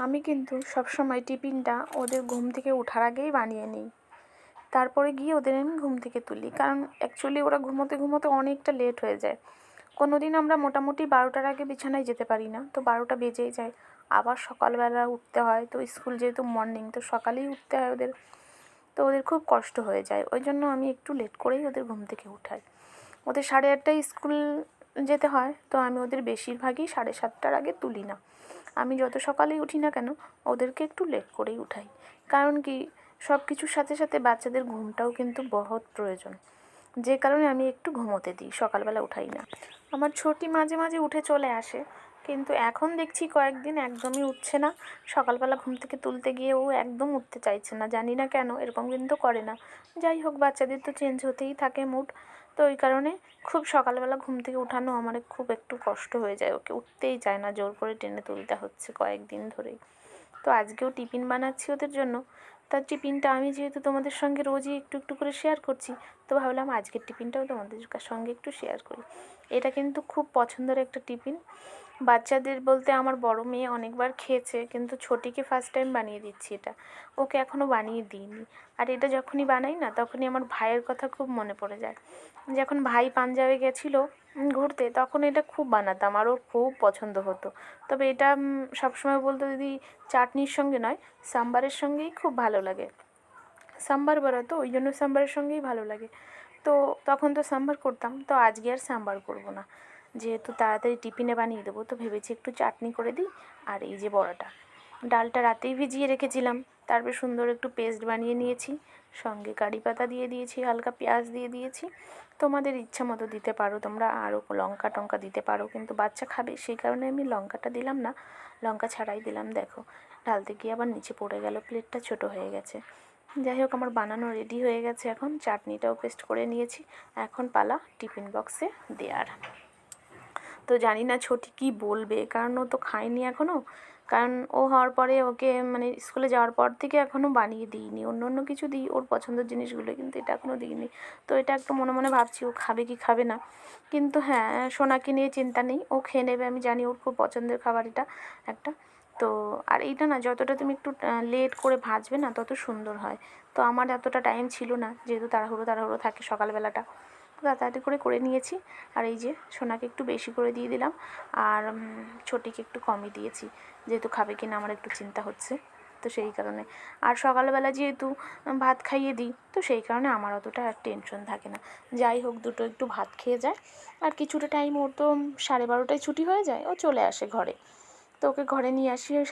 আমি কিন্তু সবসময় টিফিনটা ওদের ঘুম থেকে ওঠার আগেই বানিয়ে নিই, তারপরে গিয়ে ওদের আমি ঘুম থেকে তুলি, কারণ অ্যাকচুয়ালি ওরা ঘুমোতে ঘুমোতে অনেকটা লেট হয়ে যায়। কোনো দিন আমরা মোটামুটি 12টার আগে বিছানায় যেতে পারি না, তো 12টা বেজেই যায়। আবার সকালবেলা উঠতে হয়, তো স্কুল যেহেতু মর্নিং, তো সকালেই উঠতে হয় ওদের, তো ওদের খুব কষ্ট হয়ে যায়। ওই জন্য আমি একটু লেট করেই ওদের ঘুম থেকে উঠাই। ওদের 8:30টায় স্কুল যেতে হয়, তো আমি ওদের বেশিরভাগই 7:30টার আগে তুলি না। আমি যত সকালেই উঠি না কেন, ওদেরকে একটু লেট করেই উঠাই। কারণ কি, সব কিছুর সাথে সাথে বাচ্চাদের ঘুমটাও কিন্তু বহুত প্রয়োজন, যে কারণে আমি একটু ঘুমোতে দিই, সকালবেলা উঠাই না। আমার ছোটি মাঝে মাঝে উঠে চলে আসে, কিন্তু এখন দেখছি কয়েকদিন একদমই উঠছে না। সকালবেলা ঘুম থেকে তুলতে গিয়ে ও একদম উঠতে চাইছে না, জানি না কেন, এরকম কিন্তু করে না। যাই হোক, বাচ্চাদের তো চেঞ্জ হতেই থাকে মুড, তো ওই কারণে খুব সকালবেলা ঘুম থেকে উঠানো আমার খুব একটু কষ্ট হয়ে যায়। ওকে উঠতেই চায় না, জোর করে টেনে তুলতে হচ্ছে কয়েকদিন ধরেই। তো আজকেও টিফিন বানাচ্ছি ওদের জন্য। তার টিফিনটা আমি যেহেতু তোমাদের সঙ্গে রোজই একটু একটু করে শেয়ার করছি, তো ভাবলাম আজকের টিফিনটাও তোমাদের সঙ্গে একটু শেয়ার করি। এটা কিন্তু খুব পছন্দের একটা টিফিন। বাচ্চাদের বলতে আমার বড় মেয়ে অনেকবার খেয়েছে, কিন্তু ছোটিকে ফার্স্ট টাইম বানিয়ে দিচ্ছি এটা। ওকে এখনও বানিয়ে দিইনি। আর এটা যখনই বানাই না, তখনই আমার ভাইয়ের কথা খুব মনে পড়ে যায়। যখন ভাই পাঞ্জাবে গেছিলো ঘুরতে, তখন এটা খুব বানাতাম, আর ওর খুব পছন্দ হতো। তবে এটা সবসময় বলতো, দিদি চাটনির সঙ্গে নয়, সাম্বারের সঙ্গেই খুব ভালো লাগে। সাম্বার বানাতো, ওই জন্য সাম্বারের সঙ্গেই ভালো লাগে। তো তখন তো সাম্বার করতাম, তো আজকে আর সাম্বার করবো না, যেহেতু তাড়াতাড়ি টিফিনে বানিয়ে দেবো, তো ভেবেছি একটু চাটনি করে দিই। আর এই যে বড়াটা, ডালটা রাতেই ভিজিয়ে রেখেছিলাম, তারপর সুন্দর একটু পেস্ট বানিয়ে নিয়েছি, সঙ্গে কারি পাতা দিয়ে দিয়েছি, হালকা পেঁয়াজ দিয়ে দিয়েছি। তোমাদের ইচ্ছা মতো দিতে পারো তোমরা, আরও লঙ্কা টঙ্কা দিতে পারো, কিন্তু বাচ্চা খাবে সেই কারণে আমি লঙ্কাটা দিলাম না, লঙ্কা ছাড়াই দিলাম। দেখো, ঢালতে গিয়ে আবার নিচে পড়ে গেল, প্লেটটা ছোট হয়ে গেছে। যাই হোক, আমার বানানো রেডি হয়ে গেছে, এখন চাটনিটাও পেস্ট করে নিয়েছি। এখন পালা টিফিন বক্সে দেওয়ার। তো জানি না ছোটি কী বলবে, কারণ ও তো খায়নি এখনও। কারণ ও হওয়ার পরে ওকে মানে স্কুলে যাওয়ার পর থেকে এখনও বানিয়ে দিইনি। অন্য অন্য কিছু দিই ওর পছন্দের জিনিসগুলো, কিন্তু এটা এখনও দিইনি। তো এটা একটু মনে মনে ভাবছি ও খাবে কি খাবে না। কিন্তু হ্যাঁ, সোনাকে নিয়ে চিন্তা নেই, ও খেয়ে নেবে, আমি জানি ওর খুব পছন্দের খাবার এটা একটা। তো আর এইটা না, যতটা তুমি একটু লেট করে ভাজবে না, তত সুন্দর হয়। তো আমার এতটা টাইম ছিল না, যেহেতু তাড়াহুড়ো তাড়াহুড়ো থাকে সকালবেলাটা, তাড়াতাড়ি করে নিয়েছি। আর এই যে সোনাকে একটু বেশি করে দিয়ে দিলাম, আর ছোটিকে একটু কমই দিয়েছি, যেহেতু খাবে কিনা আমার একটু চিন্তা হচ্ছে, তো সেই কারণে। আর সকালবেলা যেহেতু ভাত খাইয়ে দিই, তো সেই কারণে আমার অতটা আর টেনশন থাকে না। যাই হোক, দুটো একটু ভাত খেয়ে যায়, আর কিছুটা টাইম ওর তো 12:30টায় ছুটি হয়ে যায়, ও চলে আসে ঘরে। তো ওকে ঘরে নিয়ে আসি ওই